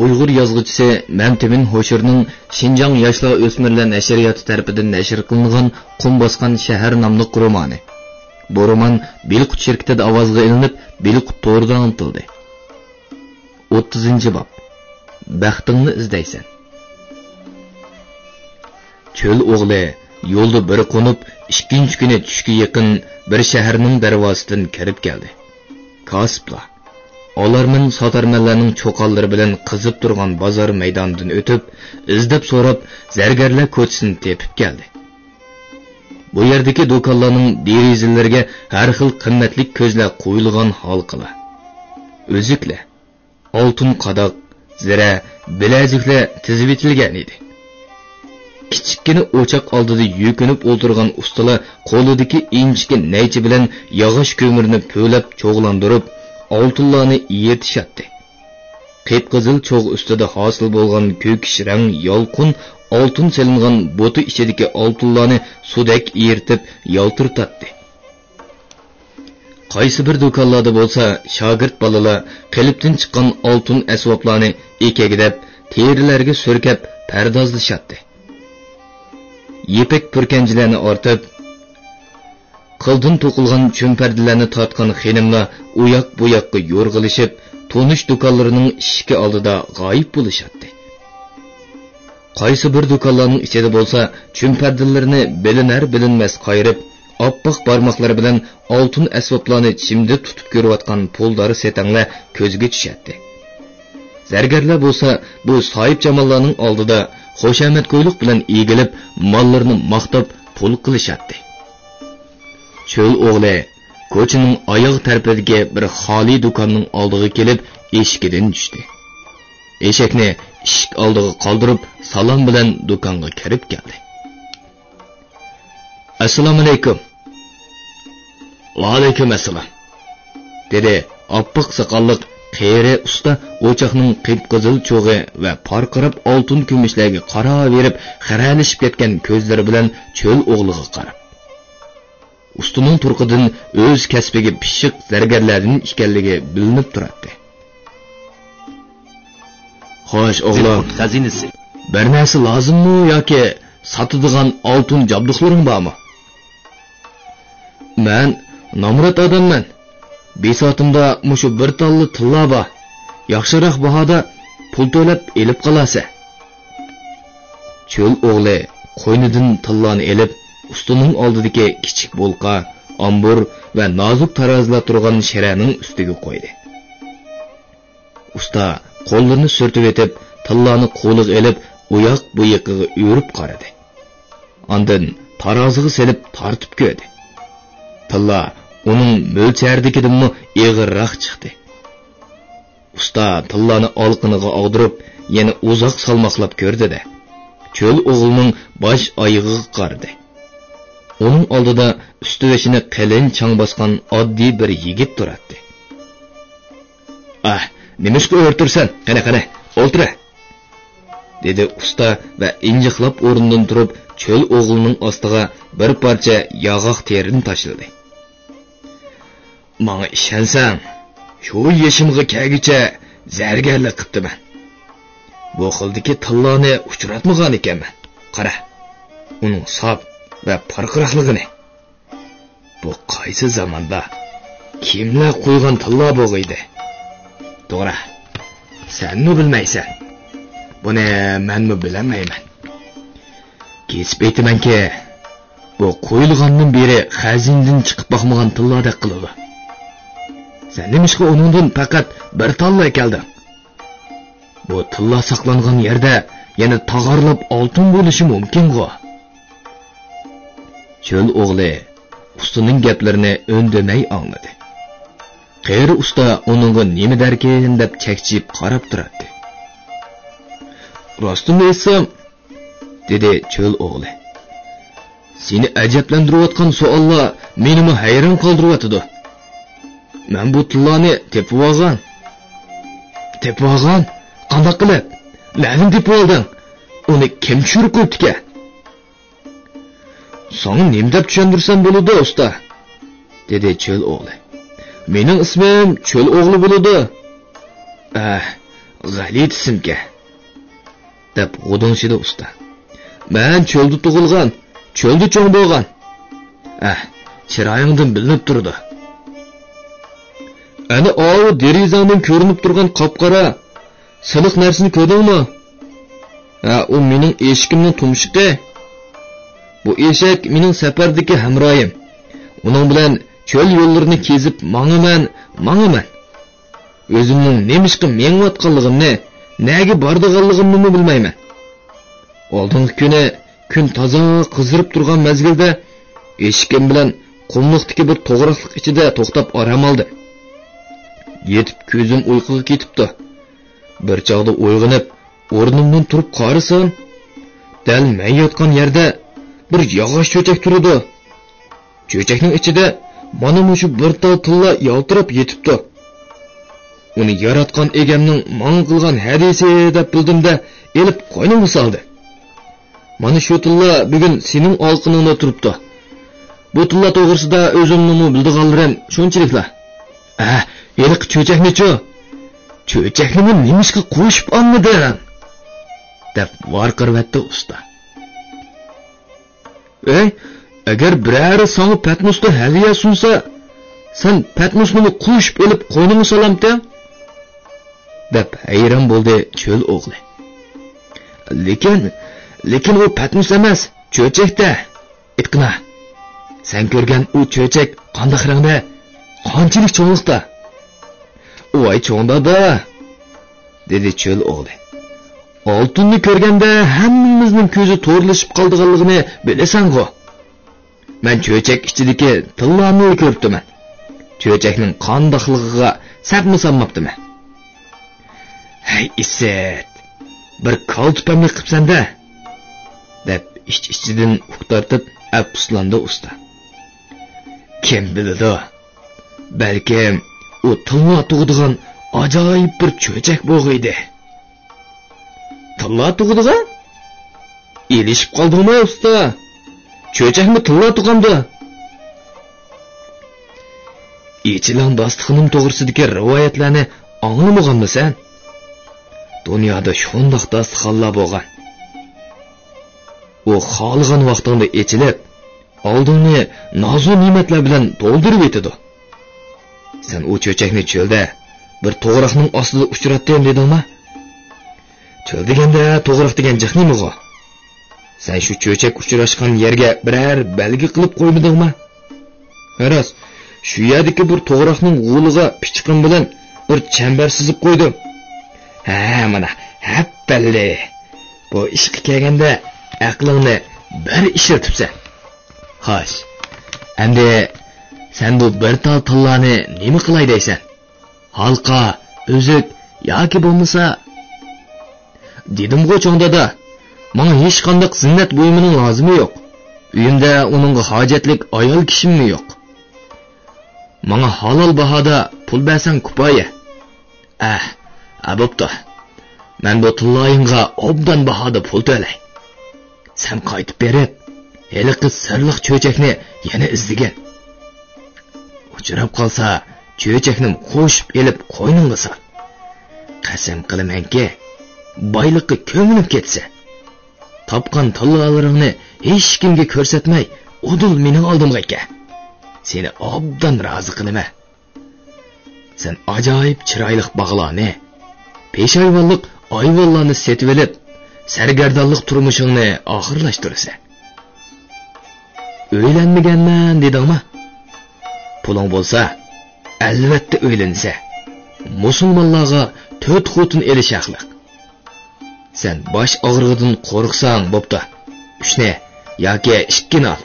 Uyg'ur yozuvchisi Mamtimin Hoshirning Xinjiang yoshlar o'smirlar nashriyoti tomonidan nashr qilingan Qum bosgan shahar nomli romani. Bu roman Belqut shirkatida ovozga ilinib, Belqut to'rida antildi. 30-bob. Baxtingni izlaysan. Cho'l o'g'li yo'lda bir qo'nib, ikkinchi kuni tushga yaqin bir shaharning darvozasidan kirib keldi. Kasblar Olarmin sotarmanlarning cho'qonlari bilan qizib turgan bozor maydonidan o'tib, izdab so'rab, zargarlar ko'chasini tepib keldi. Bu yerdagi do'konlarning derazalariga har xil qimmatli ko'zlar qo'yilgan halqalar, o'ziklar, oltin qadoq, zira, bilaziklar tizib etilgan edi. Kichikgina o'choq oldida yukinib o'tirgan ustalar qo'lidagi inchki naychi bilan yog'och ko'mirni po'lab cho'g'landirib, oltinlarni yetishadi. Qip-qizil cho'g' ustida hosil bo'lgan ko'kish rang yolqin oltin selingan bo'ti ichidagi oltinlarni sudek eritib yoltirtatdi. Qaysi bir do'konlarda bo'lsa, shogird bolalar qilibdan chiqqan oltin asboblarni ekagidab, terilarga surkab pardozlashadi. Yepak purkanchilarni ortib, qildan to'qilgan cho'mpardilarni tortgan xonimlar u yoq bu yoqqa yo'rg'ilishib, tonish do'konlarining eshigi oldida g'oyib bo'lishadi. Qaysi bir do'konlarning ichida bo'lsa, cho'mpardilarni bilinar-bilinmas qayirib, oppoq barmoqlari bilan oltin asboblarni chimda tutib ko'rayotgan puldori setanglar ko'zga tushadi. Zargarlar bo'lsa, bu soyib jamollarining oldida xoshamatgo'ylik bilan egilib, mollarini maqtab pul qilishadi. Cho'l o'g'li ko'chaning oyoq tarafidagi bir xoli do'konning oldiga kelib, eshigidan tushdi. Eshakni eshik oldiga qoldirib, salom bilan do'konga kirib keldi. Assalomu alaykum. Va alaykum assalom. Dedi oppoq soqolliq qeri usta o'choqning qip-qizil cho'g'i va parqirab oltin kumushlarga qaraverib, xiralishib ketgan ko'zlari bilan cho'l o'g'liga qarab. Ustining turqidan o'z kasbiga pishiq zargarlarning ekanligi bilinib turadi. Xo'sh, o'g'lim, xazinasi. Bir narsa lozimmi yoki sotadigan oltin jabduqlaring bormi? Men nomrat odamman. Besotimda mushu bir tolli tilla bor. Yaxshiroq bahoda pul to'lab elib qolasa. Cho'l o'g'li qo'ynidan tillani elib, ustining oldidagi kichik bo'lqa, ombur va nozik tarozilar turgan shiraning ustiga qo'ydi. Usta qo'llarini surtib etib, tillani qo'liga elib, uyoq bu yoqiga o'rib qaradi. Ondan taroziga selib tortib ko'rdi. Tilla uning mo'lchardikidanmi eg'irroq chiqdi. Usta tillani olqiniga og'dirib, yana uzoq salmoqlab ko'rdi-da. Cho'l o'g'lining bosh oyog'iga qaradi. Onun oldida usti-beshini qalin chang bosgan oddiy bir yigit turardi. "Ah, nimishqa o'rtirsan? Qana, o'ltira." dedi usta va injiqlab o'rnidan turib, cho'l o'g'lining ostiga bir parcha yog'oq terini tashladi. "Menga ishonsang, shu yeshimga kelguncha zargarlik qilibman. Bu xildagi tillani uchratmagan ekanman. Qara, uning sop va parqiraqligini. Bu qaysi zamonda kimlar qo'ygan tilla bo'g'iydi? To'g'ri, senmi bilmaysan? Buni menmi bilmayman. Kesib aytamanki, bu qo'yilgandan beri xazindan chiqib boqmagan tilladek qiladi. Sen nimishqa uningdan faqat bir tilla kelding? Bu tilla saqlangan yerda yana tog'orlab oltin bo'lishi mumkin-ku." Cho'l o'g'li ustining gaplarini o'ndamay angladi. Qeri usta uningga nima darkin deb chakchib qarab turardi. "Rostini aytsam," dedi cho'l o'g'li. "Seni ajablantirayotgan savollar meni hayron qoldiryapti. Men bu tillani tepib olgan. Qanday qilib? Na'nim tepib olding? Uni kim tushirib qo'yibdi-ki?" "Sana nima deb tushuntirsam bo'ladi, usta?" dedi cho'l o'g'li. "Mening ismim cho'l o'g'li bo'ladi." g'alit simka, deb g'udunshidi usta. Men cho'lda tug'ilgan, cho'lda cho'ng bo'lgan. Chiroyingdan bilinib turdi. Ana o derizangdan ko'rinib turgan qop-qora siliq narsani ko'rdingmi? U mening eshikimning tumshuqi. Bu eshak mening safardagi hamroyim. Uning bilan cho'l yo'llarini kezib mang'iman. O'zimning nemishqa mengayotganligimni, nega bordiganligimni bilmayman. Oldingi kuni kun toza qizirib turgan mezgilda eshikim bilan qumliqdagi bir to'g'riqlik ichida to'xtab oram oldim. Yetib ko'zim uyquga ketibdi. Bir chog'da uyg'onib, o'rnimdan turib qarasam, dal men yotgan yerda bir yog'och cho'chak turadi. Cho'chakning ichida mana shu bir tal tilla yaltirab yetibdi. Uni yaratgan egamning menga qilgan hadisi deb bildimda, elib qo'ynimga soldi. Mana shu tilla bugun sening olqiningda turibdi. Bu tilla to'g'risida o'zimning bildiganlarim shunchiliklar. Eliq cho'chakni-chu. Cho'chakni nimishga qo'shib olmading? deb varqirvatdi usta. Agar birari sana patmusda hadiya sunsa, sen patmusni qo'shib olib qo'yningga solamda? deb hayron bo'ldi cho'l o'g'li. Lekin u patmus emas, cho'chakda. Itqina. Sen ko'rgan u cho'chak qanday rangda? Qanchalik cho'nglikda? Voy cho'ngda-da, dedi cho'l o'g'li. Oltinni ko'rganda hammamizning ko'zi to'rlashib qoldiganligini bilasan-ku. Men cho'chak ichidagi tillani ko'ribman. Cho'chakning qandoqligiga sapma-sammabdiman. Hey Isset, bir kaltpamni qilibsan-da, deb ichidan uqtartib afsuslandi usta. Kim biladi? Balkim u tilla tug'digan ajoyib bir cho'chak bo'g'iydi. Tilla tug'digan? Elishib qoldingmi usta? Cho'chakmi tilla tug'amdi? Ichilan dastig'ining to'g'risidagi rivoyatlarni anglamaganmisan? Dunyoda shundoq dastig'onlar bo'lgan. U xohlagan vaqtida ichilib, oldingni nozu ne'matlar bilan to'ldirib etadi. Sen u cho'chakni cho'lda bir to'g'riqning ostida uchratdim dedingmi? Cho'l deganda to'g'riq degan jahlimig'o. Sen shu cho'chak uchrashgan yerga biror belgi qilib qo'ymadingmi? Haras, shu yerdagi bir to'g'riqning g'uliga pichqin bilan bir chambar sizib qo'ydim. Mana, hapballi. Bu ishga kelganda aqlingni bir ishlatibsan. Xo'sh. Endi sen bu bir tal tillani nima qilay deysan? Halqa, o'zik yoki bo'lmasa dedim-ku cho'ngda-da. Menga hech qanday zinnat buyumining lozimi yo'q. Uyimda uningga hojatlik ayol kishim yo'q. Menga halol bahoda pul bersang kifoya. Bo'pti. Men bu tilloyingga obdan bahoda pul to'lay. Sen qaytib berib, heliqi sirliq cho'chakni yana izdigan. Uchrab qolsa, cho'chakni qo'shib elib qo'yningga sol. Qasam qilamanki, boylikqa ko'milib ketsa, topgan tillolaringni hech kimga ko'rsatmay, udul mening oldimga kel. Seni obdan rozi qilaman. Sen ajoyib chiroyli bog'larni, peshayvonlik ayvonlarni setib olib, sargardonlik turmushingni oxirlashtirasan. O'ylanmaganman dedingmi? Puling bo'lsa, albatta o'ylansa. Musulmonlarga 4 xotin elish haqliq. Sen bosh og'rig'idan qo'rqsang bo'pti. 3 yoki 2 ol.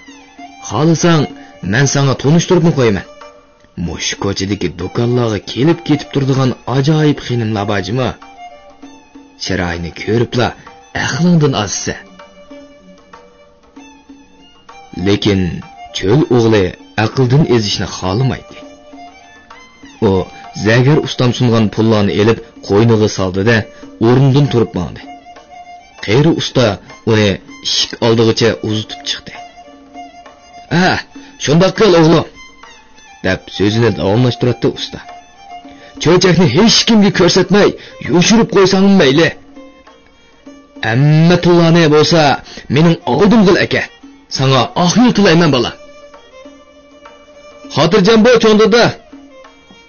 Xohlasang, men senga tunishtirib qo'yaman. Mush ko'chadagi do'konlarga kelib ketib turadigan ajoyib xinimlar bojimi? Chiroyini ko'ribla aqlingdan ozsa. Lekin cho'l o'g'li aqldan ezishni xohlamaydi. U zagar ustam sungan pullarni elib qo'yniga soldi-da, o'rnidan turib mandi. Qayri usta uni eshik oldigacha uzitib chiqdi. Shundoq qil o'g'lim, deb so'zini davomlashtirdi usta. cho'chakni hech kimga ko'rsatmay yo'shirib qo'ysang mayli. Ammatullohni bo'lsa, mening oldim qil aka. Sana oxir tilayman bola. Xotirjam bo'l cho'ndida,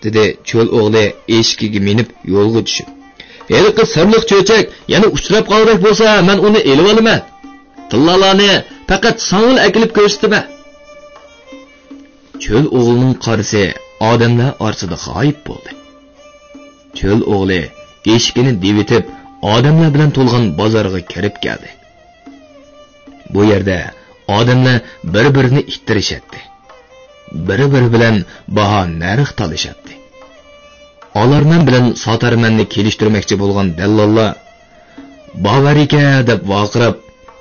dedi cho'l o'g'li eshkiga minib yo'lga tushib. Eliqi sirliq cho'chak yana uchrab qoldak bo'lsa, men uni elib olaman. Tillalarni faqat sang'il akilib ko'rsatma. Cho'l o'g'lining qarisi odamlar orasida g'oyib bo'ldi. Cho'l o'g'li eshikni devitib, odamlar bilan to'lgan bozorga kirib keldi. Bu yerda odamlar bir-birini ittirishadi. Biri-biri bilan baho narx talashadi. Olarman bilan sotarmanni kelishtirmoqchi bo'lgan dallollar "Bavarika" deb vaqirab,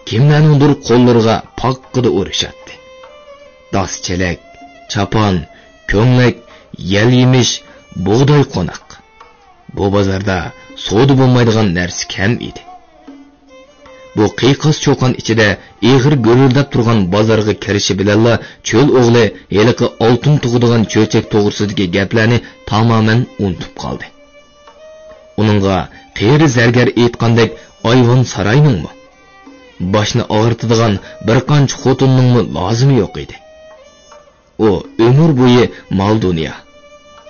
kimlarningdir qo'llariga poqqida urishadi. Daschelak, chapon, ko'nglik, yal yemish, bug'doy qo'noq. Bu bozorda savdo bo'lmaydigan narsa kam edi. Bu qiyiqas cho'qon ichida eg'ir go'rildab turgan bozorga kirishi bilanla cho'l o'g'li heliqi oltin tug'digan cho'chak to'g'risidagi gaplarni tamoman unutib qoldi. Uningga qeri zargar aytgandek ayvon saroyningmi, boshni og'irtadigan bir qancha xotinningmi lozimi yo'q edi. U umr bo'yi mol dunyo,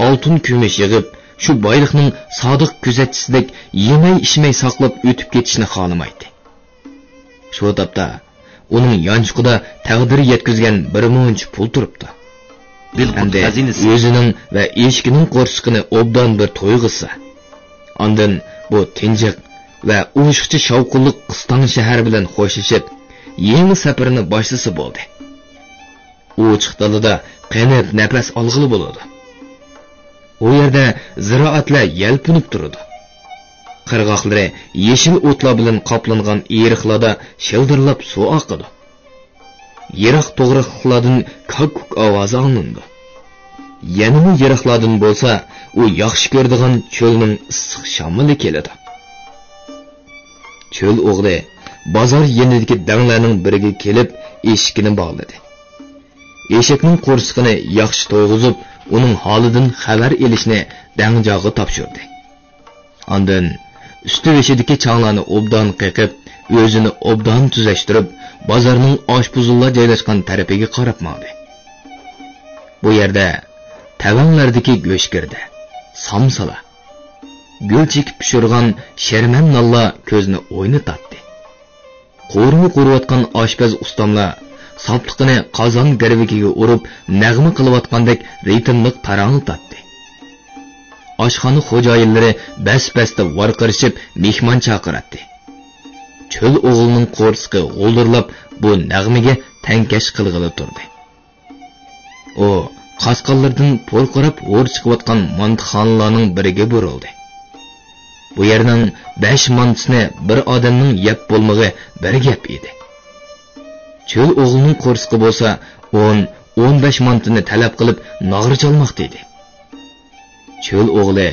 oltin kumush yig'ib, shu boyliqning sodiq kuzatchisidek yemay ichmay saqlab o'tib ketishni xohlamaydi. Shu topda uning yonchiqida taqdir yetkizgan bir munch pul turibdi. Bilqindi o'zining va eshkining qo'rsqini obdan bir to'yg'isa, ondan bu tinjiq va o'shiqchi shavqulliq Qiston shahar bilan xo'shishib, yangi safarini boshlasa bo'ldi. U chiqdalida qanot nafas olg'ili bo'ladi. U yerda ziroatlar yalpinib turadi. Qirg'oqlari yeshil o'tlar bilan qoplangan eriqlarda shildirlab suv oqadi. Yiroq to'g'riqlardan ko'k ovozi anglandi. Yanimi yiroqlardan bo'lsa, u yaxshi ko'rdigan cho'lning issiq shamili keladi. Cho'l o'g'li bozor yenidagi danglarning biriga kelib, eshikni bog'ladi. Eshikning qo'rsqini yaxshi to'yg'izib, uning holidan xabar elishni dangjoqqa topshirdi. Ondan üstü veşidiki çağlarını obdan qeqib, özünü obdan tüzleştirip, bozorning oshpuzullar joylashgan tarafiga qarab maqdi. Bu yerda tavanlardagi go'shkirda, samsala, gul chekib pishirgan sherman nalla ko'zni o'ynatatdi. Qo'rni qo'riyotgan oshpaz ustamlar sopliqini qozon garvikiga urib, nag'ma qilayotgandek ritmlik taranlatdi. Oshxona xo'jayinlari bas-basda varqirishib mehmon chaqiratdi. Cho'l o'g'lining qo'rsqi g'o'ldirlab bu nag'miga tankash qilg'ili turdi. U qasqonlardan porqirab o'r chiqayotgan mantixonlarning biriga burildi. Bu yerning 5 mantisini bir odamning yeb bo'lmag'i bir gap edi. Cho'l o'g'lining qo'rsqi bo'lsa 10-15 mantini talab qilib nag'ri chalmoqda edi. Cho'l o'g'li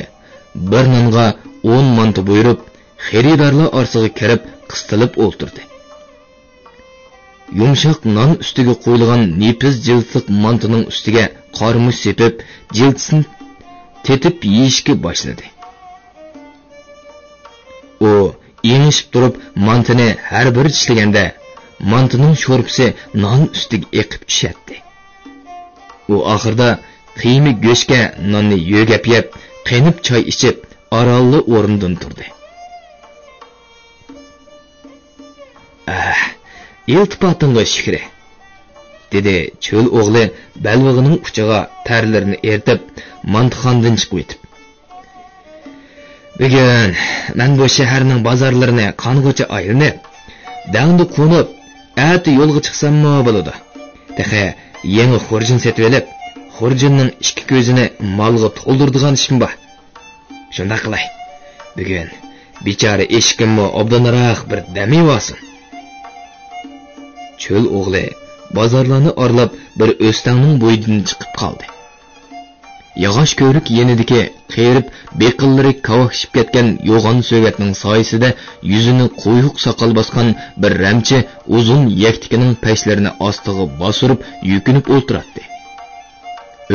bir nonga 10 manti buyurib, xaridorlar orasiga kirib qistilib o'ltirdi. Yumshoq non ustiga qo'yilgan nepiz jildliq mantining ustiga qormush sepib, jildsini tetib yeyishga boshladi. U yengishib turib, mantini har bir tishlaganda, mantining sho'rpisi non ustiga eqib tushadi. U oxirda qiymi go'shga nonni yo'gab yeb, qaynib choy ichib, orolli o'rnidan turdi. "Iltifotingga shukr", dedi cho'l o'g'li balvig'ining uchiga tarlarini ertib, mantixondan chiqib o'tib. "Bugun men bu shaharning bozorlarini qong'icha aylanib, dangda qo'nib, ati yo'lga chiqsam-mo bo'ladi. Dexe yangi xurjin setib olib, xurjinning ikki ko'zini molga to'ldirdigan ishim bor. Shunda qilay. Bugun bechora eshikimni obdanroq bir dami olsin." Cho'l o'g'li bozorlarni orlab bir o'stangning bo'yidan chiqib qoldi. Yog'och ko'rik yenidagi qerib beqillari kavoqishib ketgan yo'g'on so'gatning soyasida yuzini qo'yuq soqol bosgan bir ramchi uzun yaktikining pashlarini ostiga bosirib yukinib o'ltiradi.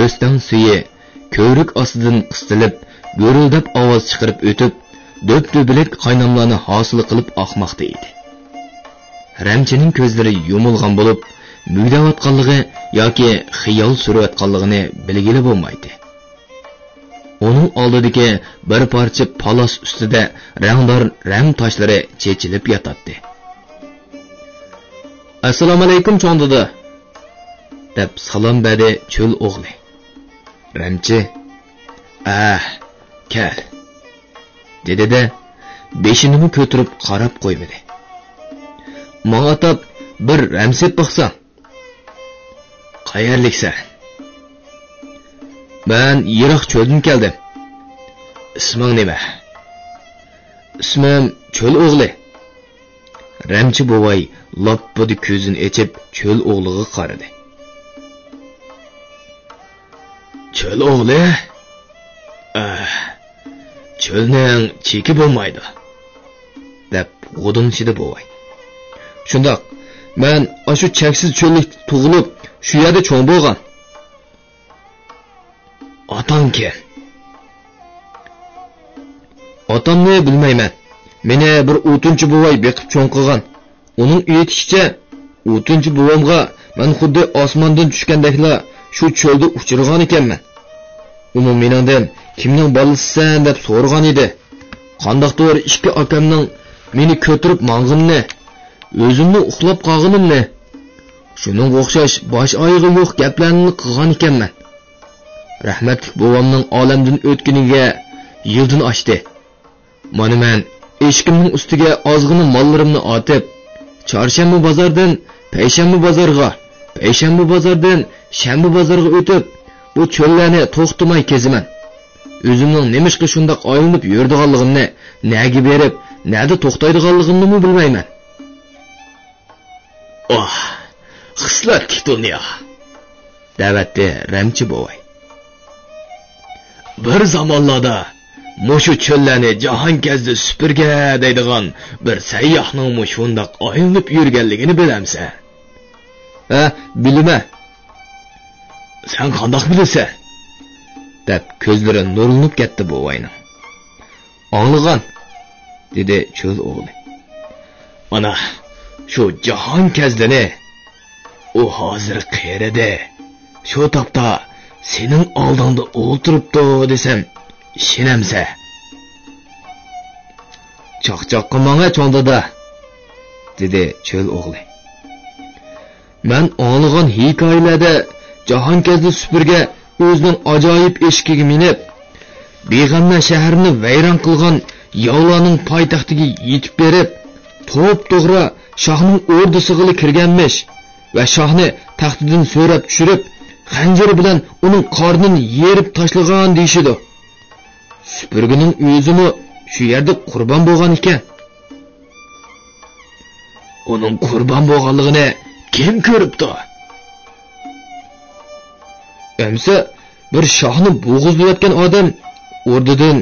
O'stang suyi ko'rik ostidan qistilib, gurildab ovoz chiqarib o'tib, do'p-do'bilak qaynamlarni hosil qilib oqmoqda edi. Ramchining ko'zlari yumilgan bo'lib, mugdayotganligi yoki xiyol surayotganligini bilgili bo'lmaydi. Onun oldidagi bir parcha palos ustida rangdor ram toshlari chechilib yotadi. "Assalomu alaykum cho'ng doda" deb salom berdi cho'l o'g'li. Ramchi kel dedi-de, beshini ko'tarib qarab qo'ymadi. "Menga atab bir ramsib baqsan. Qayerliksan?" "Ben yiroq cho'ldan keldim." "Isming nima?" "Ismim cho'l o'g'li." Ramchi bovay loppadi ko'zini ochib cho'l o'g'liga qaradi. "Cho'l o'g'li? Cho'lning cheki bo'lmaydi" deb g'udinchidi bovay. "Shundoq, men shu cheksiz cho'llik tug'ilib, shu yerda cho'ng bo'lgan." "Otang kim?" "Otamni bilmayman. Meni bir o'tinchi buvay beqib cho'ng qilgan. Uning aytishicha, o'tinchi buvamga men xuddi osmondan tushgandekla shu cho'lda uchirgan ekanman. Uni meningdan kimning bolasisan deb so'ragan edi. Qandoqdir ikki akamning meni ko'tirib mang'imni, o'zimni uxlab qolganimni, shuning o'xshash bosh oyog'i yo'q gaplarni qilgan ekanman. Rahmatli buvamning olamdan o'tganiga yildan oshdi. Mana men eshikimning ustiga ozg'ini mollarimni otib, chorshanba bozordan payshanba bozorga, payshanba bozordan shanba bozorga o'tib, bu cho'llarni to'xtamay keziman. O'zimning nemishqa shundoq oylinib yurdiganligimni, nega berib, nada to'xtaydiganligimni bilmayman. Xislatli dunyo. Davatda Ramchi bovay. Bir zamonlarda mushu cho'llarni jahon kezdi supurga deydigan bir sayyohning shundoq oylinib yurganligini bilamsan? Bilma. Sen qandoq bilasan? Deb ko'zlari nurlanib ketdi bovayning. "Anglagan" dedi cho'l o'g'li. "Mana shu jahon kezdini u hozir qayerda? Shu topda sening oldingda o'tiribdi desam, ishonamsan?" "Chaqchaq qilmang cho'ndada" dedi cho'l o'g'li. "Men anglagan hikoyalarda jahon kezdi supurga o'zining ajoyib eshigiga minib, beg'amna shaharni vayron qilgan yovlarning poytaxtiga yetib berib, to'p-to'g'ri shohning o'rdisig'iga kirganmish va shohni taxtidan so'rab tushirib, xanjari bilan uning qornini yerib tashlagan deyishidi. Supurgining o'zimi shu yerda qurbon bo'lgan ekan." "Uning qurbon bo'lganligini kim ko'ribdi?" "Emsa bir shohni bo'g'izlayotgan odam o'rdidan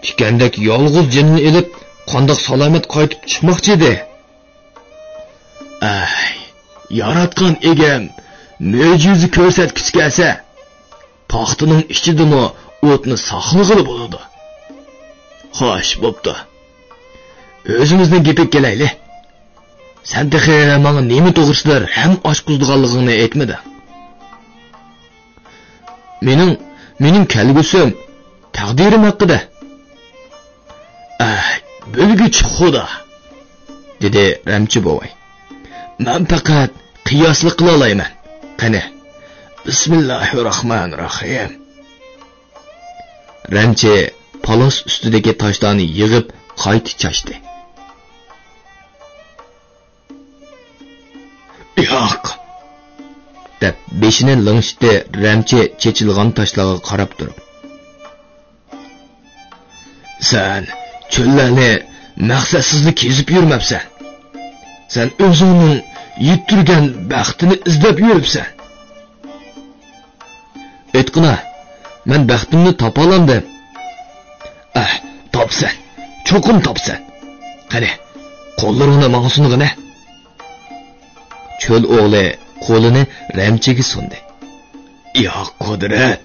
tikandek yolg'iz jinni elib, qandoq salomat qaytib chiqmoqchi edi." Yaratgan egam mo'jiza ko'rsatgich kelsa, taxtining ichidami o'tni saqlag'ili bo'ladi. Xo'sh, bo'pti. O'zimizning gapga kelayli. Sen texi menga nima to'g'risidir ham oshqizdiganligingni aytmadi. Mening kelgusim, taqdirim haqida. Bilgich xudo, dedi Ramchi bovay. Men faqat qiyoslik qila olayman. Qani, Bismillahirrohmanirrohim. Ramchi palos ustidagi toshlarni yig'ib qayta chashdi. "Yo'q" deb beshini lingshdi Ramchi chechilgan toshlarga qarab turib. "Sen cho'llarni maqsadsizli kezib yurmabsan. Sen o'zingning yiturgan baxtini izlab yuribsan. Aytqina, men baxtimni topa olamdim." Topsan, cho'qim topsan. Qani, qo'llaringni menga sung'ina. Cho'l o'g'li qo'lini Ramchiga sundi. "Yo'q, qudrat"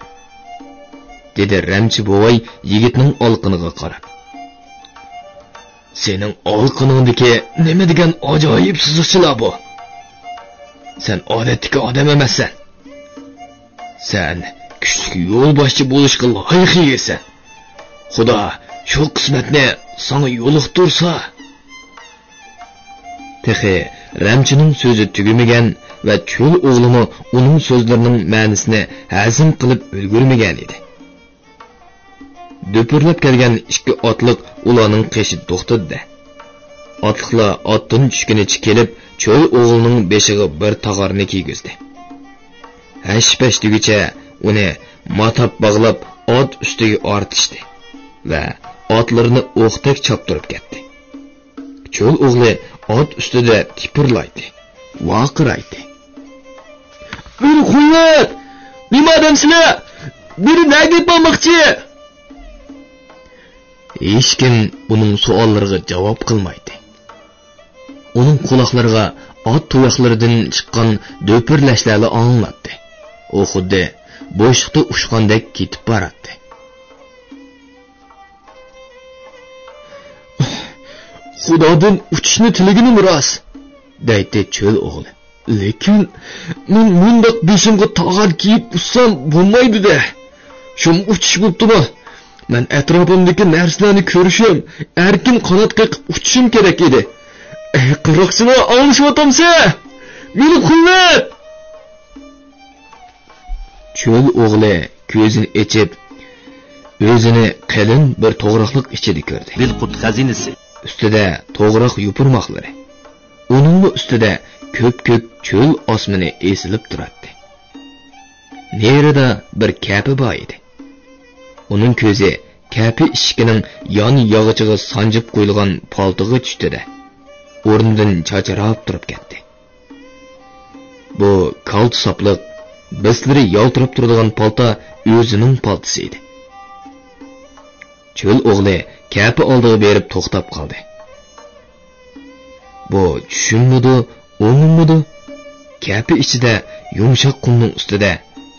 dedi Ramchi bovay yigitning olqiniga qarab. Sening olqiningdagi nima degan ajoyib siziqchilar bu? Sen odatdagi odam emassan. Sen kuchli yo'lboshchi bo'lishga loyiq esan. Xudo shu qismatni sana yo'liqtirsa. Texi Ramchining so'zi tugamagan va cho'l o'g'limi uning so'zlarining ma'nosini hazm qilib ulgurmagan edi. Do'pirlab kelgan ikki otliq ularning qishi to'xtadi. Otliqlar otdan tushgunicha kelib, cho'l o'g'lining beshiga bir tog'arni kiygizdi. Hash-pashtigacha uni matap bog'lab ot ustiga ortishdi va otlarni o'qdak choptirib ketdi. Cho'l o'g'li ot ustida tipirlaydi, vaqiraydi. "Meni qo'yat! Nima odamsizlar? Meni nega bo'lmoqchi?" Hech kim uning savollariga javob qilmaydi. Uning quloqlariga ot tuyoqlaridan chiqqan do'pirlashlarni anglabdi. U xuddi bo'shliqda ushqandek ketib boradi. Xudodan uchishni tiligini rost, deydi cho'l o'g'li. Lekin men bundoq beshimga tog'al kiyib ussam bo'lmaydi-da. Shum uchish bo'libdi-mi? Men atrofimdagi narsalarni ko'rishim, erkin qanot qilib uchishim kerak edi. Qiroqsini olishyotamsa, meni quvvat! Cho'l o'g'li ko'zini ochib, o'zini qalin bir to'g'riqlik ichida ko'rdi. Bilqut xazinasi ustida to'g'riq yupurmoqlari. Uning ustida ko'p-ko'p cho'l osmoni esilib turardi. Nerida bir kapi bor edi. Uning ko'zi kapi ishkining yon yog'ichiga sanjib qo'yilgan paltoga tushdi-da, o'rnidan chacharab turib ketdi. Bu kalt sopliq, bislari yaltirab turadigan palto o'zining paltosi edi. Cho'l o'g'li kapi oldiga berib to'xtab qoldi. Bu tushunmidi, o'ngmidi? Kapi ichida yumshoq qumning ustida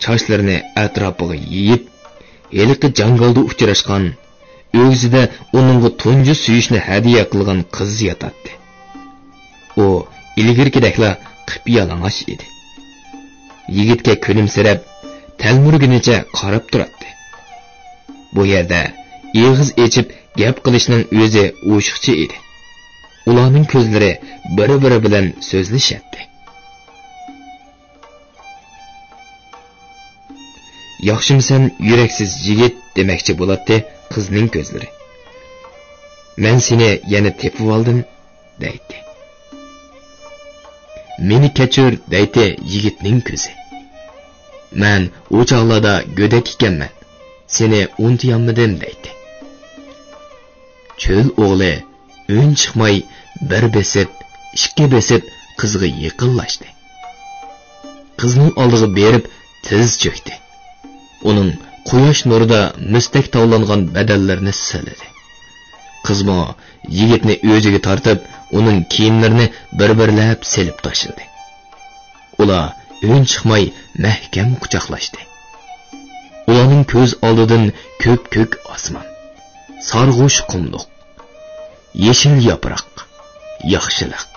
sochlarini atrofiga yeyib, eliqi jangalda uchrashgan, o'zida uningga tunji suyishni hadiya qilgan qiz yotadi. U ilgirkidakla qip-yalang'och edi. Yigitga kulimsirab, talmurgunicha qarab turadi. Bu yerda eg'iz echib gap qilishning o'zi o'shiqchi edi. Ularning ko'zlari bir-biri bilan so'zlashardi. "Yaxshimisan, yuraksiz yigit" demoqchi bo'ladi qizning ko'zlari. "Men seni yana tepib oldim" deydi. "Meni kechir" deydi yigitning ko'zi. "Men o chog'larda go'dak ekanman. Seni unutmayman" deydi. Cho'l o'g'li o'ng chiqmay bir besib, ikki besib qizga yaqinlashdi. Qizning oldiga berib tiz cho'kdi. Uning quyosh nurida mustak tovlangan badallarini siladi. Qizmo yigitni o'ziga tortib, uning kiyimlarini bir-birlab selib tashladi. Ular o'ng chiqmay mahkam quchoqlashdi. Ularning ko'z oldidan ko'k-ko'k osmon, sarg'ush qumliq, yeshil yaproq, yaxshilik,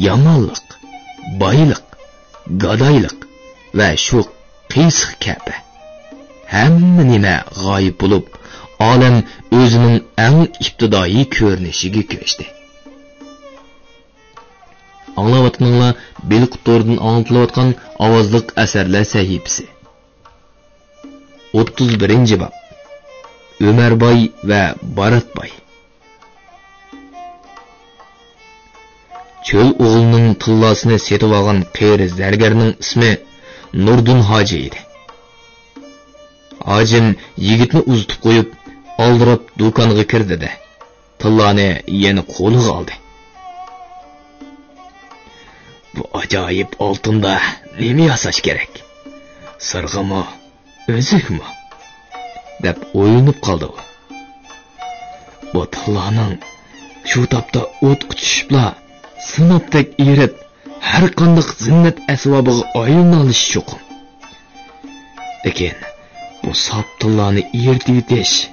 yomonlik, boylik, gadoylik va shu qiysiq kabi hamma nima g'oyib bo'lib, olam o'zining eng ibtidoiy ko'rinishiga ko'chdi. Anglayotganlar Bilqutordan anglatilayotgan ovozliq asarlar sahifasi. 31-bob. Ömerboy va Baratboy. Cho'l o'g'lining tillasini setib olgan qeri zargarning ismi Nurdin Hoji edi. Hojim yigitni uzitib qo'yib, oldirib do'konga kirdi-da, tillani yana qo'liga oldi. "Bu ajoyib oltinda nima yasash kerak? Sirg'imi, o'zikmi?" deb o'ylanib qoldi u. "Bu tillaning shu topda o't quchishibla, sinopdek erib, har qanday zinnat asbobiga aylanalishi cho'qim. Lekin bu bu saptıllarını ertiyetiş,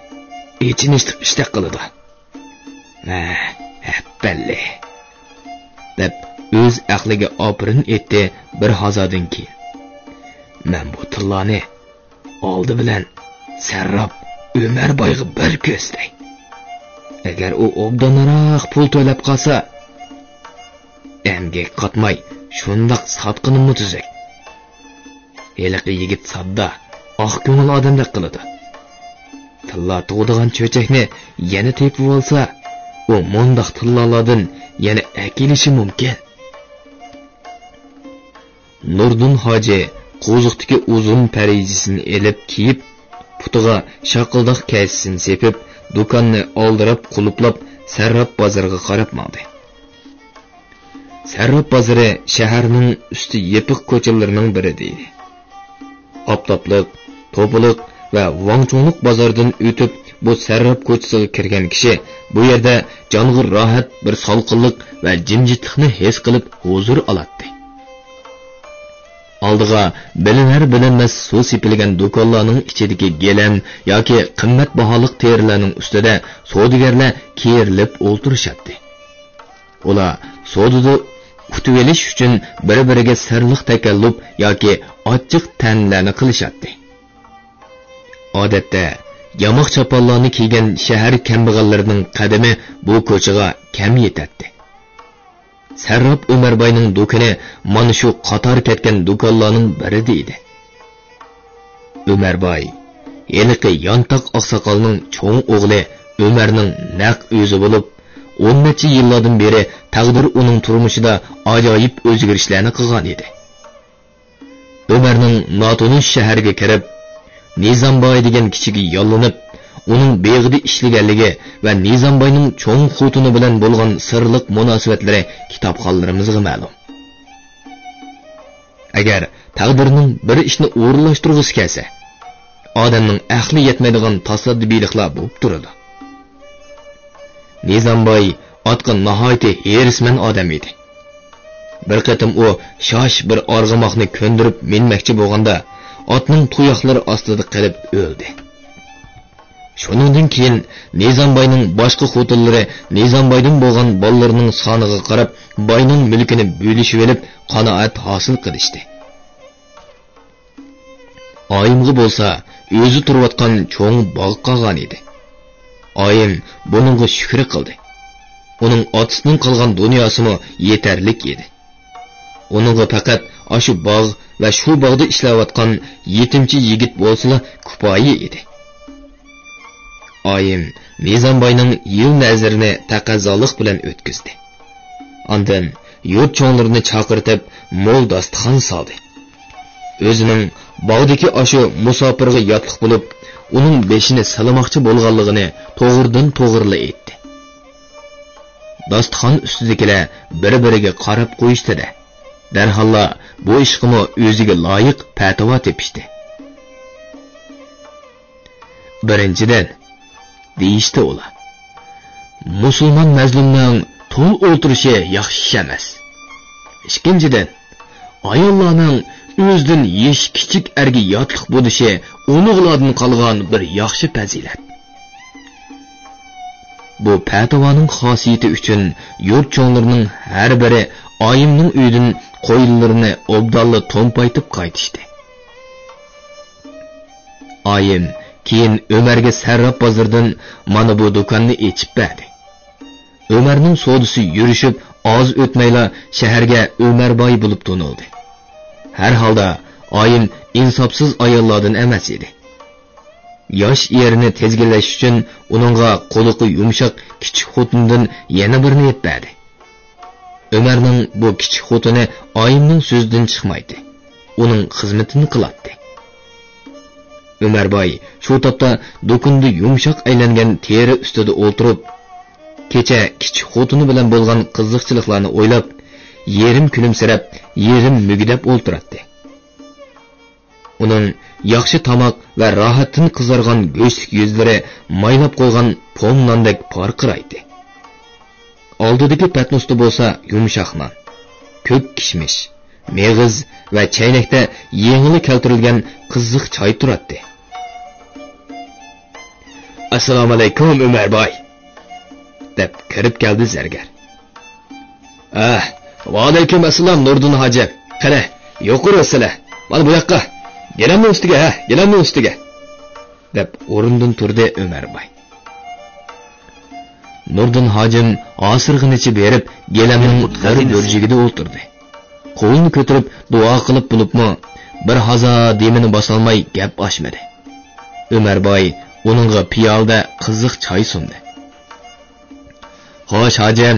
içinişlik iştek kılıdı. Belli. Deb öz aqliga opirin etdi bir hazodan keyin. Men bu tillarni oldi bilan Sarrob Ömerboyga bir ko'slay. Agar u obdonroq pul to'lab qolsa, emgak qatmay shundoq sotqinimni tuzak. Eliqi yigit sodda, oq ko'ngil odamdek qiladi. Tilla tug'digan cho'chakni yana tepib olsa, u mundoq tillarlardan yana akilishi mumkin. Nurdun hoji qo'ziqdagi uzun parijisini elib kiyib, putiga shaqildoq kaysini sepib, do'konni oldirib quluplab Sarrob bozoriga qarab mandi. Sarrob bozori shaharning usti yepiq ko'chalarining biri deydi. Optoplik, to'pilik va vongchunlik bozordan o'tib bu Sarrob ko'chasiga kirgan kishi bu yerda jonga rohat bir solqinlik va jimjitlikni his qilib huzur oladi. Oldiga bilinar-bilinmas suv sepilgan do'konlarning ichidagi gelam yoki qimmat baholiq terilarning ustida savdogarlar kerilib o'ltirishadi. Ular savdoda kutib olish uchun bir-biriga sirliq takallub yoki ochiq tanlarni qilishadi. Odatda yamoq choponlarni kiygan shahar kambag'allarining qadami bu ko'chaga kam yetadi. Sarrob Ömerboyning do'koni mana shu qator ketgan do'konlarning biri deydi. Ömerboy yeniqi yantoq oqsoqolning cho'ng o'g'li Ömerning naq o'zi bo'lib, 10 necha yillardan beri taqdir uning turmushida ajoyib o'zgarishlarni qilgan edi. Ömerning notunish shaharga kirib, Nizamboy degan kishiga yollanib, uning beg'ida ishlaganligi va Nizamboyning cho'ng xotini bilan bo'lgan sirliq munosabatlari kitobxonlarimizga ma'lum. Agar taqdirning bir ishni o'rinlashtirg'isi kelsa, odamning aqli yetmaydigan tasaddibiliklar bo'lib turadi. Nizamboy otqa nihoyatda herisman odam edi. Bir qatim u shosh bir arg'amoqni ko'ndirib minmoqchi bo'lganda, otning tuyoqlari ostida qilib o'ldi. Shuningdan keyin Nizamboyning boshqa xotinlari Nizamboydan bo'lgan bolalarining soniga qarab, boyning mulkini bo'lishib olib, qanoat hosil qilishdi. Oyimga bo'lsa, o'zi turayotgan cho'ng bog' qolgan edi. Oyim buningga shukr qildi. Uning otasining qolgan dunyosimi yetarlik edi. Uningga faqat shu bog' va shu bog'da ishlayotgan yetimchi yigit bo'lsa kifoya edi. Oyim Nizamboyning yil nazarini taqozolik bilan o'tkazdi. Ondan yurt cho'nglarini chaqirtib, mo'l dasturxon soldi. O'zining bog'dagi ashu musofirga yotliq bo'lib, uning beshini salamoqchi bo'lganligini to'g'ridan to'g'rila aytdi. Dasturxon ustidagilar bir-biriga qarab qo'yishdi-da. Darholla bu ishqimi o'ziga loyiq fatvo tepishdi. Birinchidan deyishdi ular. Musulmon mazlumning to'l o'ltirishi yaxshi emas. Ikkinchidan, ayollarning o'zidan yesh kichik erga yotliq bo'lishi o'g'illardan qolgan bir yaxshi fazilat. Bu fatvoning xosiyati uchun yurt cho'nlarining har biri oyimning uyidan qo'yinlarini obdalla to'mpaytib qaytishdi. Oyim keyin Ömerga Sarrob bozordan mana bu do'konni ochib berdi. Ömerning savdosi yurishib, oz o'tmayla shaharga Ömerboy bo'lib to'nildi. Har holda oyim insofsiz ayollardan emas edi. Yosh erini tezgillash uchun uningga qo'liqi yumshoq kichik xotindan yana birini yeb berdi. Ömerning bu kichik xotini oyimning so'zidan chiqmaydi. Uning xizmatini qiladi. Ömerboy shu topda do'konda yumshoq aylangan teri ustida o'tirib, kecha kichik xotini bilan bo'lgan qiziqchiliklarni o'ylab, yerim kulimsirab, yerim mugidab o'ltiradi. Uning yaxshi tomoq va rohatdan qizargan go'shtlik yuzlari maylab qo'ygan pomnondek porqiraydi. Oldidagi patnosda bo'lsa yumshoq non, ko'k kishmish, meg'iz va chaynakda yengili keltirilgan qiziq choy turadi. Assalomu alaykum Umar boy, deb kirib keldi zargar. Va alaykum assalom Nurdin hoji. Qani, yuqori sizlar. Mana bu yoqqa. Gelamning ustiga, gelamning ustiga, deb o'rindan turdi Umar boy. Nurdin hojim asirg'inichi berib, gelamning bir burjigida o'tirdi. Qo'lini ko'tarib duo qilib bo'libmi, bir hazo demini bosolmay gap ochmadi. Umar boy uningga piyolda qiziq choy sundi. Xo'sh hojim,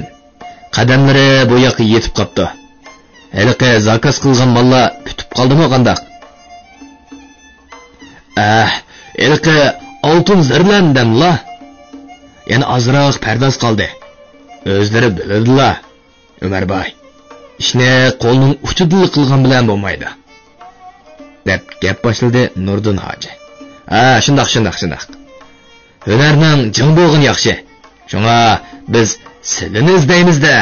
qadamlari bu yoqqa yetib qopti. Haliqi zakaz qilgan mollar kutib qoldimi qandaq? Haliqi oltin zirlandamla. Yani azroq pardoz qoldi. O'zlari biladilar. Umar boy, ishni qo'lning uchida qilgan bilan bo'lmaydi, deb gap boshladi Nurdin hoji. Shundoq. Hunarning jing bo'g'in yaxshi. Shunga biz sizlarni izlaymiz-da.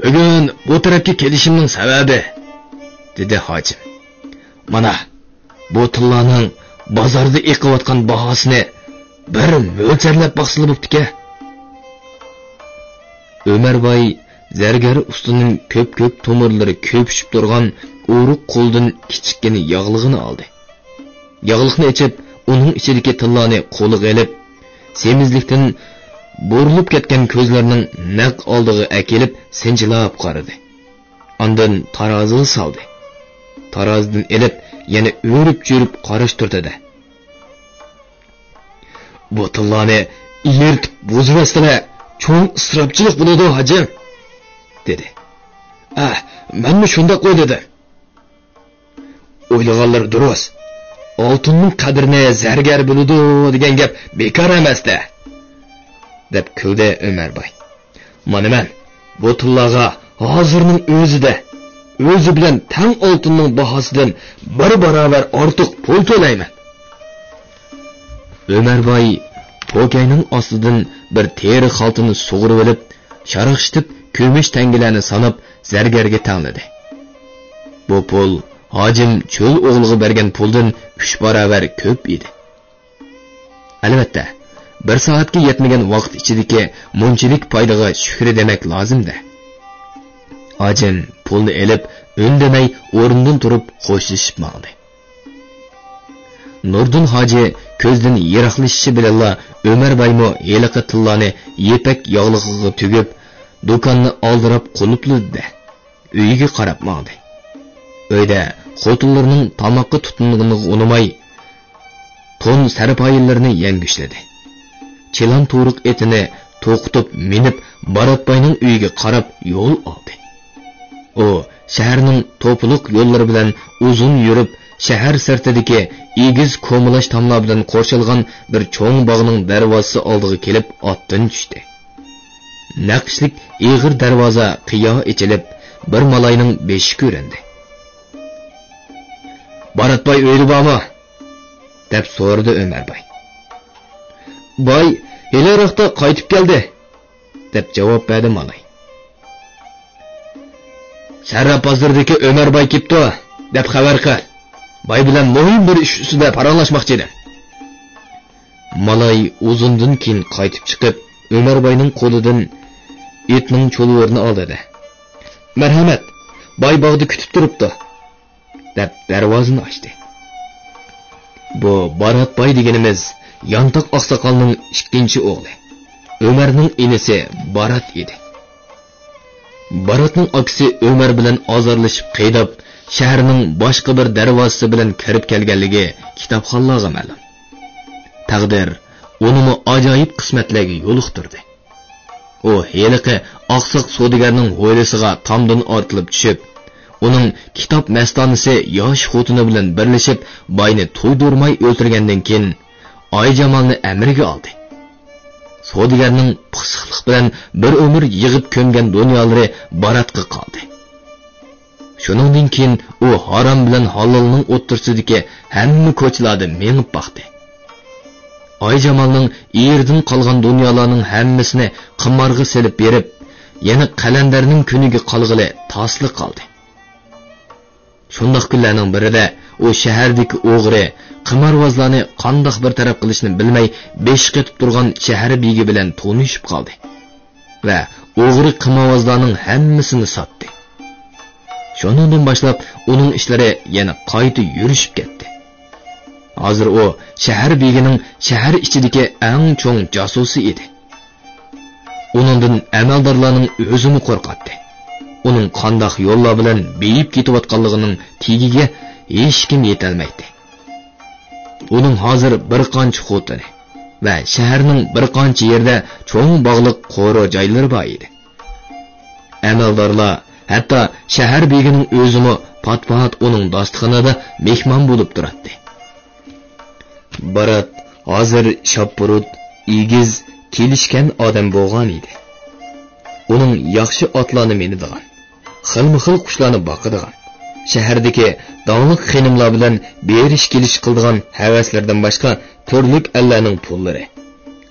Bugun bu tarafga kelishimning sababi, dedi hojim. Mana bu tillarning bozorda eqiyotgan bahosini bir mo'ljarlab baqsili bo'pti-ku. Umar boy zargar ustining ko'p tomirlari ko'pishib turgan o'ruq qo'ldan kichikkina yog'lig'ini oldi. Yog'liqni ichib, uning ichidagi tillarni qo'liga olib, semizlikdan bo'rilib ketgan ko'zlarining naq oldiga akilib, sinchilab qaradi. Ondan taroziga soldi. Tarozidan elib, yana o'rib-cho'rib qarashtirdi. Bu tillarni yertib buzmaslar cho'ng isrofchilik bo'ladi hojim, dedi. Menmi shunda qo'ydi. O'ylaganlar durust. Oltinning qadrini zargar bo'ladi degan gap bekor emas-da, deb kuldi Umar boy. Mana men bu tillarga hozirning o'zi bilan tang oltinning bahosidan bir barobar ortiq pul to'layman. Umar boy po'kayning ostidan bir teri xaltini sug'urib olib, sharaqshitib ko'mish tangilarni sanab zargarga tanladi. Bu pul hojim cho'l o'g'liga bergan puldan 3 barobar ko'p edi. Albatta, bir soatga yetmagan vaqt ichidagi munchilik foydaga shukr demak lozim-da. Hojim pulni elib, indamay o'rnidan turib xo'shlashib maqdi. Nurdin hoji ko'zdan yiroqlashishi bilan Umar boymo yeliqi tillarni yepak yog'lig'iga tugib, do'konni oldirib quluplaydi. Uyiga qarab maqdi. Uyda xotinlarning tomoqqa tutunligini unamay, ton sarpoyillarini yangushladi. Chilan to'riq etini to'qitib minib, Baratboyning uyiga qarab yo'l oldi. O shaharning to'puluq yo'llari bilan uzun yurib, shahar sirtidagi egiz ko'milash tomlar bilan qo'shilgan bir cho'ng bog'ning darvozasi oldiga kelib otdan tushdi. Naqshlik eg'ir darvoza qiyo ichilib, bir malayning beshi ko'rindi. Baratboy uyda bormi? deb so'radi Umar boy. Boy heliroqda qaytib keldi, deb javob berdi malay. Sarrapozdagi Umar boy kelibdi, deb xabar qil. Boy bilan muhim bir ish ustida paranglashmoqchi edim. Malay uzundan keyin qaytib chiqib, Umar boyning qo'lidan etning cho'luverini oldi. Marhamat, boy bog'da kutib turibdi, deb darvozani ochdi. Bu Baratboy deganimiz Yantoq oqsoqolning ikkinchi o'g'li. Umarning inisi Barat edi. Baratning aksi Umar bilan ozorlashib qiydab, shaharning boshqa bir darvozasi bilan kirib kelganligi kitobxonlarga ma'lum. Taqdir uni ajoyib qismatlarga yo'liqtirdi. O heliqi oqsoq savdogarning ho'ylisiga tomdan ortilib tushib, uning kitob mastonisi yosh xotini bilan birlashib, boyni to'ydirmay o'ltirgandan keyin Oyjamolni amriga oldi. Savdogarning pixsiqlik bilan bir umr yig'ib ko'mgan dunyolari Baratga qoldi. Shuningdan keyin u harom bilan halolning o'ttirsidagi hamma ko'chalarda mengib boqdi. Oyjamolning yerdan qolgan dunyolarning hammasini qimorga selib berib, yana qalandarning kuniga qolg'ili tasli qoldi. Shundoq kunlarning birida o shahardagi o'g'ri, qimorvozlarni qandoq bir taraf qilishni bilmay besh qetib turgan shahar begi bilan tanishib qoldi va o'g'ri qimorvozlarning hammasini sotdi. Shundan boshlab uning ishlari yana qayta yurishib ketdi. Hozir o shahar begining shahar ichidagi eng cho'ng jasusi edi. Uningdan amaldorlarning o'zini qo'rqatdi. Uning qandoq yo'llar bilan beyib ketayotganligining tegiga hech kim yetolmaydi. Uning hozir bir qancha xotini va shaharning bir qancha yerda cho'ng bog'liq qo'ro joylari bor edi. Amaldorlar hatto shahar begining o'zimi pat-pat uning dostixonada mehmon bo'lib turadi. Barat hozir shopburut, egiz, kelishgan odam bo'lgan edi. Uning yaxshi otlarni minadigan, xilma-xil qushlarni boqadigan, shahardagi donglik xonimlar bilan berish kelish qiladigan havaslardan boshqa turli allarning pullari,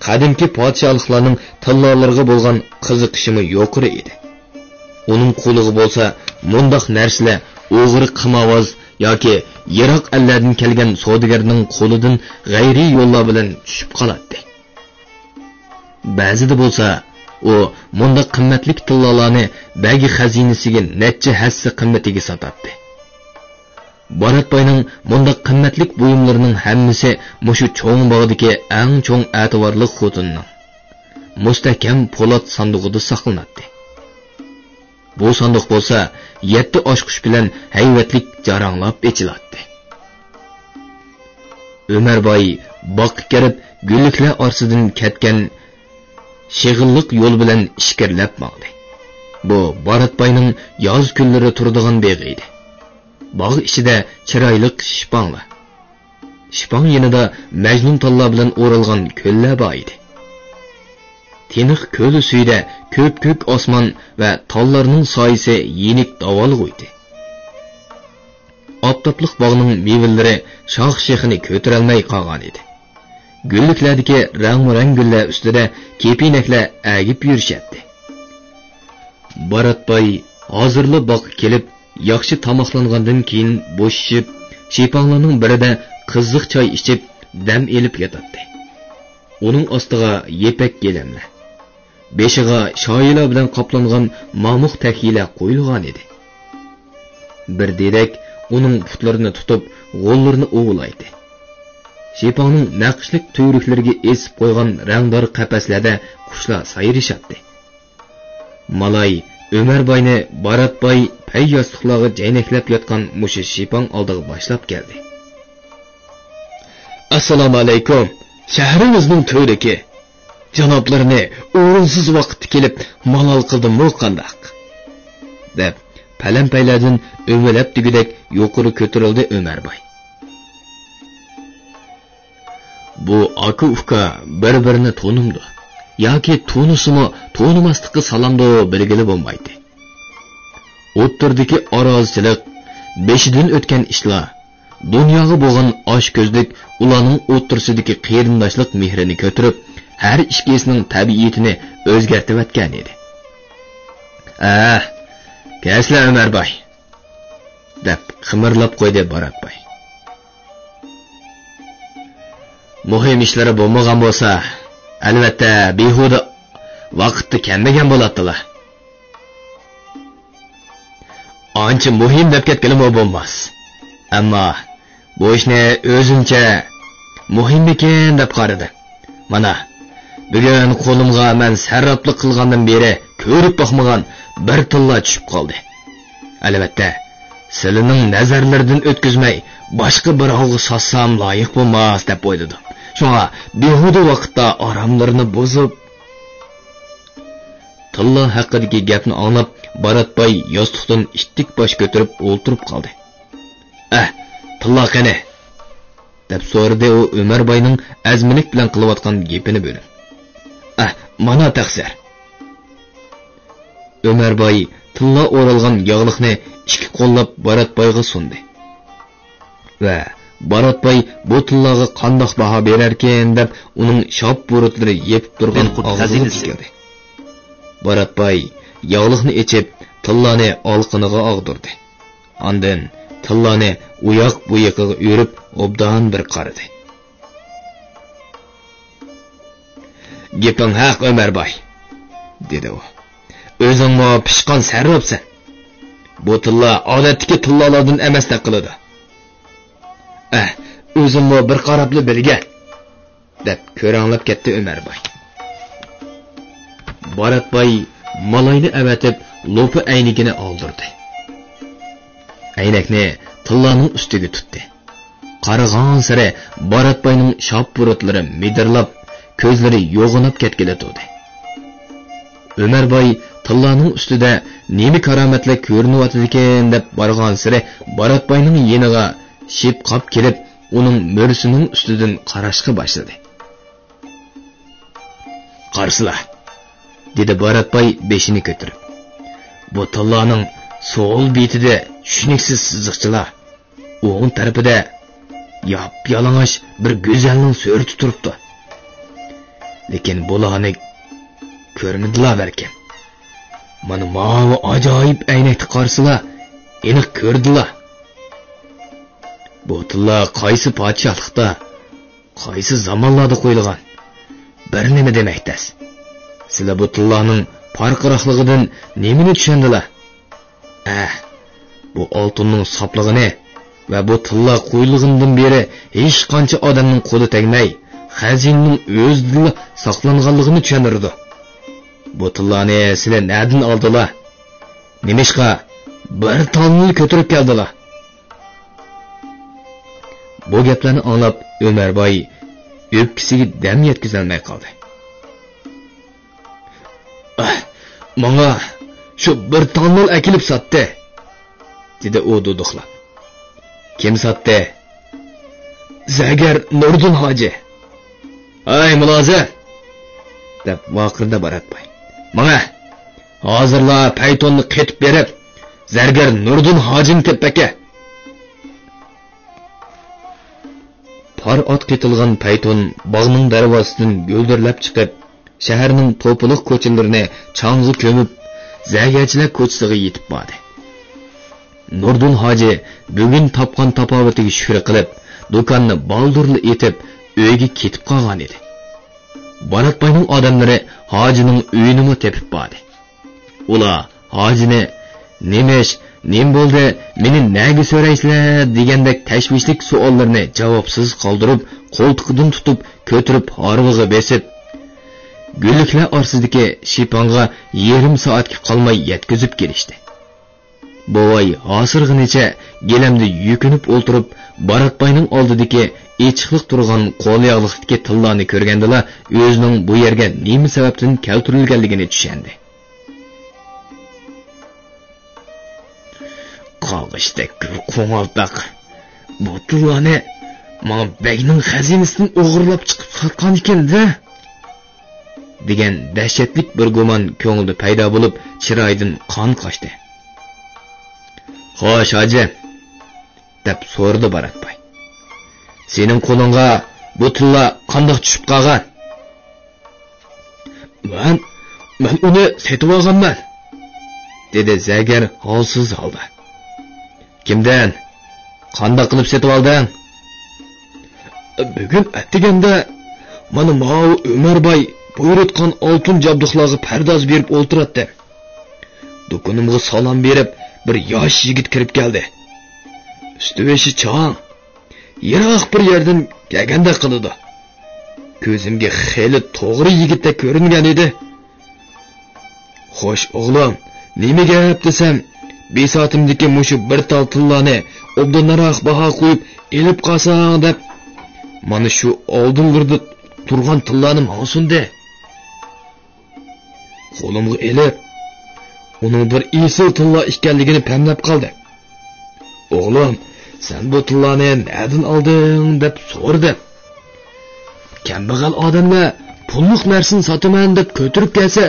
qadimki podshohliklarning tillalariga bo'lgan qiziqishimi yo'qri edi. Uning qo'liga bo'lsa, mundoq narsalar o'g'ri qimovoz yoki yiroq allardan kelgan savdogarning qo'lidan g'ayriy yo'llar bilan tushib qoladi. Ba'zida bo'lsa, o mundoq qimmatlik tillalarni bagi xazinasiga necha hassa qimmatiga sotadi. Baratboyning mundoq qimmatlik buyumlarining hammasi mushu cho'ng bog'dagi eng cho'ng e'tiborli xotinning mustahkam po'lat sandig'ida saqlanadi. Bu sandiq bo'lsa, 7 oshqush bilan hayvatlik jaranglab echiladi. Ömerboy boqqa kirib, gulliklar orasidan ketgan shig'illiq yo'l bilan ishkirlab maqdi. Bu Baratboyning yoz kunlari turadigan beg edi. Bog' ichida chiroyli shiponglar. Shipong yanida majnun tollar bilan o'ralgan ko'llar bor edi. Tiniq ko'li suyda ko'p osmon va tollarning soyisi yenik davol qo'ydi. Oftoblik bog'ning mevalari shox-shexini ko'tarolmay qolgan edi. Gulliklardagi rang-rang gullar ustida kepinaklar agib yurishadi. Baratboy hozirli bog'ga kelib, yaxshi tomoqlangandan keyin bo'shishib, sheponglarning birida qiziq choy ichib, dam elib yotadi. Uning ostiga yepak gelamlar, beshiga shoyilar bilan qoplangan mamux takilar qo'yilgan edi. Bir dedek uning putlarini tutib, g'o'llarini o'g'laydi. Shepongning naqshlik tuyruklariga esib qo'ygan rangdor qafaslarda qushlar sayrishadi. Malay Ömerboyni Baratboy pay yostiqlariga jaynaklab yotgan mushi shepong oldiga boshlab keldi. Assalomu alaykum. Shahrimizning to'ydiki janoblarini o'rinsiz vaqtda kelib malol qildim-mu qandaq? deb palampaylardan o'valab degudek yuqori ko'tarildi Ömerboy. Bu aka-uka bir-birini tanımdı. Yoki tunusimi, tunimaslikka salamdo belgili bo'lmaydi. O'ttirdagi arozichilik, beshidan o'tgan ishlar, dunyoga bo'lgan osh ko'zlik ularning o'ttirsidagi qiyrindoshlik mehrini ko'tirib, har ikkisining tabiiyatini o'zgartirib o'tgan edi. Kesla Ömerboy, deb qimirlab qo'ydi Baratboy. Muhim ishlari bo'lmagan bo'lsa, albatta behuda vaqtni kelmagan bo'ladilar. Ancha muhim deb ketganim bo'lmas. Ammo bu ishni o'zimcha muhim ekan deb qaradim. Mana bugun qo'limga men sarraflik qilgandan beri ko'rib boqmagan bir tilla tushib qoldi. Albatta, sizlarning nazarlardan o'tkazmay boshqa bir og'iz sossam loyiq bo'lmas deb o'yladim. Shunga behuda vaqtda oromlarini bozib, tilla haqidagi gapni anglab, Baratboy yostiqdan ittik bosh ko'tarib o'ltirib qoldi. Tilla qani? deb so'radi u Ömerboyning azmilik bilan qilayotgan gapini bo'lib. Mana taqsir. Ömerboy tilla o'ralgan yog'liqni ikki qo'llab Baratboyga sundi. Va Baratboy bu tillaga qandoq baho berarkan deb uning shop burutlari yepib turgan og'zini tikadi. Baratboy yog'liqni ichib, tillani olqiniga og'dirdi. Ondan tillani uyoq bu yoqiga yurib obdan bir qaradi. Gaping haq Ömerboy, dedi u. O'zingmi pishqon sarrobsan. Bu tilla odatdagi tillalardan emasdek qiladi. O'zimmi bir qarabli bilgan, deb ko'ranglab ketdi Ömerboy. Baratboy malayni avatib lopi aynigini oldirdi. Aynakni tillaning ustiga tutdi. Qaragan sari Baratboyning shop burutlari midirlab, ko'zlari yo'g'inib ketgiladi. Ömerboy tillaning ustida nima karomatlar ko'rinyapti ekan deb borgan sari Baratboyning yeniga ship qop kelib, uning mo'risining ustidan qarashga boshladi. "Qarsizlar", dedi Baratboy beshini ko'tarib. "Bu tillaning so'l betida tushuniksiz siziqchilar, o'ng tarafida yalang'och bir go'zalning surati turibdi. Lekin bularni ko'rmadilar balkim. Mana mavi ajoyib aynakni qarsilar, aniq ko'rdilar. Bu tilla qaysi podshohlikda, qaysi zamonlarda qo'yilgan? Bir nima demakdas? Sizlar bu tillaning farqiroqligidan nimani tushundilar? Bu oltinning soplig'ini va bu tilla qo'yilgandan beri hech qancha odamning qo'li tegmay, xazinning o'zida saqlanganligini tushundirdi. Bu tillani sizlar nerdan oldilar? Nimishqa bir tonni ko'tarib keldilar?" Bu gaplarni anglab Ömerboy o'pkisiga dam yetkazolmay qoldi. "Menga shu bir tonni akilib sotdi", dedi u duduqlab. "Kim sotdi?" "Zagar Nurdin hoji." "Ay muloza", deb vaqirda Baratboy. "Menga hozirla paytonni qetib berib, Zargar Nurdin hojim tepaka." Par ot ketilgan payton bog'ning darvozasidan g'ildirlab chiqib, shaharning to'piliq ko'chalarini chang'i ko'mib, Zagarchilar ko'chasiga yetib bordi. Nurdin hoji bugun topgan tapovatiga shukr qilib, do'konni baldurli etib, uyga ketib qolgan edi. Baratboyning odamlari hojining uyini tepib bordi. Ular hojini "Nim bo'ldi, meni nega so'raysizlar?" degandek tashvishlik savollarni javobsiz qoldirib, qo'ltiqidan tutib, ko'tirib horig'iga besib, gulliklar orsidagi shiponga yarim soatga qolmay yetkazib kelishdi. Bovoy hozirg'icha gelamda yukinib o'ltirib, Baratboyning oldidagi echiqliq turgan qo'lyog'liqdagi tillani ko'rgandilar, o'zining bu yerga nima sababdan keltirilganligini tushundi. "Qog'ishdek qo'ng'aldoq, bu tillani men begning xazinasidan o'g'irlab chiqib sotgan ekan-da", degan dahshatli bir gumon ko'ngilda paydo bo'lib, chiroyidan qon qochdi. "Xo'sh, hoji", deb so'radi Baratboy. "Sening qo'lingga bu tilla qandoq tushib qolgan?" "Men uni sotib olganman", dedi Zagar holsiz holda. "Kimdan? Qandoq qilib sotib olding?" "Bugun atdiganda mana Mao Ömerboy buyurtgan oltin jabduqlarga pardoz berib o'ltiradi. Do'konimga salom berib, bir yosh yigit kirib keldi. Usti-beshi cho'ng, yiroq bir yerdan kelganda qildi. Ko'zimga xeli to'g'ri yigitdek ko'ringan edi. Xo'sh o'g'lim, nima gap desam, besotimdagi mushu bir tal tillani obdonroq baho qo'yib elib qolsang deb, mana shu oldinlarda turgan tillani ma'sundi. Qo'limga elib, uning bir esil tilla ekanligini pamlab qoldi. O'g'lim, sen bu tillani nereden olding deb so'rdi. Kambag'al odamlar pulliq narsani sotaman deb ko'tirib kelsa,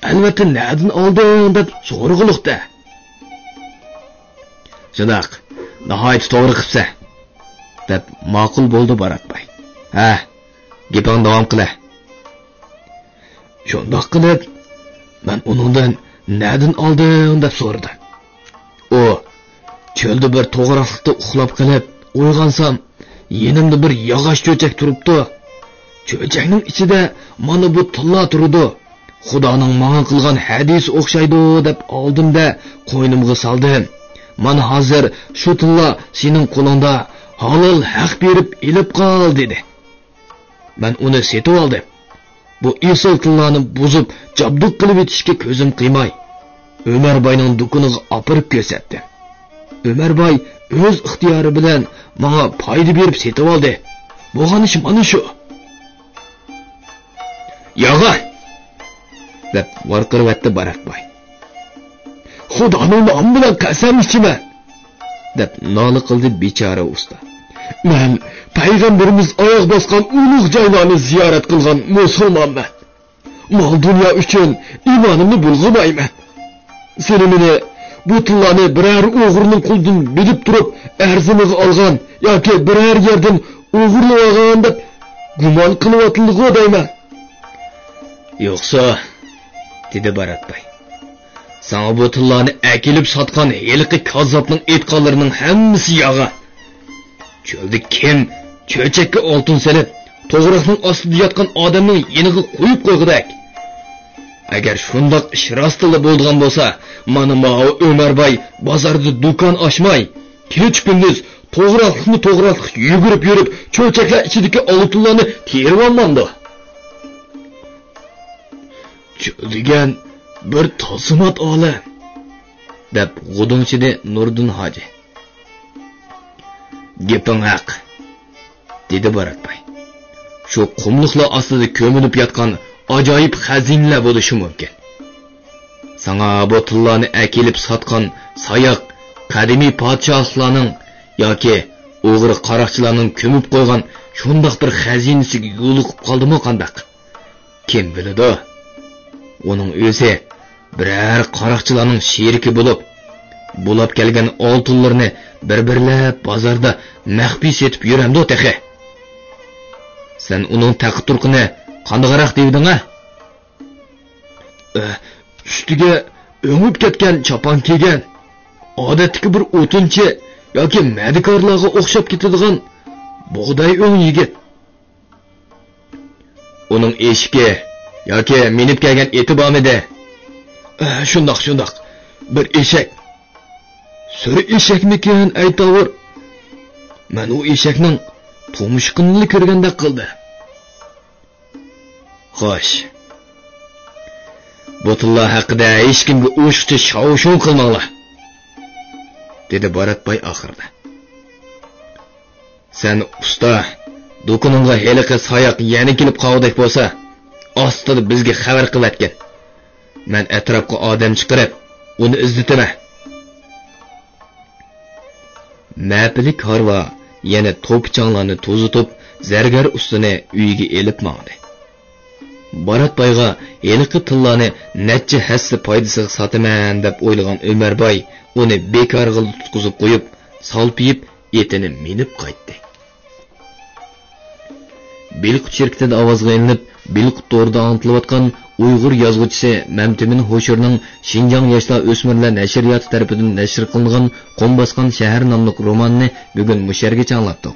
albatta nereden olding deb so'rg'uluqda. Shunaq, nihoyat to'g'ri qilsa, deb ma'qul bo'ldi Baratboy. "Ha, gaping davom qila." Shundoq qilib, men uningdan nereden olding deb so'radi. U Çölde bir to'g'raqlikda uxlab qilib, uyg'onsam, yenimda bir yog'och cho'chak turibdi. Cho'chakning ichida mana bu tilla turdi. Xudoning menga qilgan hadis o'xshaydi deb oldimda qo'ynimga soldim. Mana hozir shu tilla sening qo'lingda, halol haq berib ilib qol dedi. Men uni setib oldim. Bu esil tillani buzib, jabduq qilib etishga ko'zim qiymay, Ömer Bayning do'koniga opirib ko'rsatdi. Ömer Bay o'z ixtiyori bilan menga foyda berib setib oldi. Bo'lgan ish mana shu. Yo'g'a deb varqirvatdi Barat Bay. Xudoning nomi bilan qasam ichaman deb nola qildi bechora usta. Men payg'ambarimiz oyoq bosgan ulug' joylarni ziyorat qilgan musulmonman. Mol dunyo uchun iymonimni bulg'amayman. Seni meni bu tillani biror o'g'rining qo'lidan bilib turib arzimiga olgan yoki biror yerdan o'g'irlab olgan deb gumon qilyotganligini deyman. Yo'qsa, dedi Barat Bay. Sana bu tillani akilib sotgan heliqi kazzobning aytganlarining hammasi yog'a. Çölde kim cho'chakka oltin selib, to'g'riqning ostida yotgan odamning yeniga qo'yib qo'ygudak. Agar shundoq ish rostila bo'lgan bo'lsa, mana ma'o Ömer Bay bozorda do'kon ochmay, kech-kunduz to'g'riq yugurib, cho'chaklar ichidagi oltinlarni terib olmamdi. Degan bir tosimat ola deb g'udunchidi Nurdin Hoji. Gaping haq, dedi Barat Bay. Shu qumliqlar ostida ko'minib yotgan ajoyib xazinalar bo'lishi mumkin. Sana bu tillarni akilib sotgan sayoq qadimiy podshohlarning yoki o'g'ri qaroqchilarning ko'mib qo'ygan shundoq bir xazinasiga yo'liqib qoldimi qandaq? Kim biladi? Uning o'zi biror qaroqchilarning sheriki bo'lib, bulab kelgan oltinlarni bir-birlab bozorda maxfiy setib yuramdi o'taxe. Sen uning taqturqini qandoqroq devding-a? Ustiga o'ngib ketgan chopon kiygan, odatdagi bir o'tinchi yoki madikorlarga o'xshab ketadigan bug'doy o'ng yigit. Uning eshigi yoki minib kelgan eti bormidi? Shundoq bir eshak. Suri eshakmikan aytavur. Men u eshakning to'mishqinini ko'rganda qildi. Xo'sh. Butullah haqida hech kimga o'shqcha shov-shuv qilmanglar, dedi Barat Bay oxirida. Sen usta, do'koningga heliqi sayoq yana kelib qoldik bo'lsa, ostida bizga xabar qilatgan. Men atrofga odam chiqarib, uni izlataman. Mapilik harva yana to'pchanglarni to'zitib, zargar ustini uyiga elib mangdi. Barat Bayga heliqi tillarni necha hassa foydasiga sotaman deb o'ylagan Ömer Bay uni bekorga tutqizib qo'yib, salpiyib etini minib qaytdi. Bilqut shirkatida ovozga ilinib, Bilqut to'rida antilayotgan Uyg'ur yozuvchisi Mamtimin Hoshurning Xinjiang yoshlar o'smirlar nashriyoti tomonidan nashr qilingan Qum bosgan shahar nomli romanini bugun musharga chanlatdik.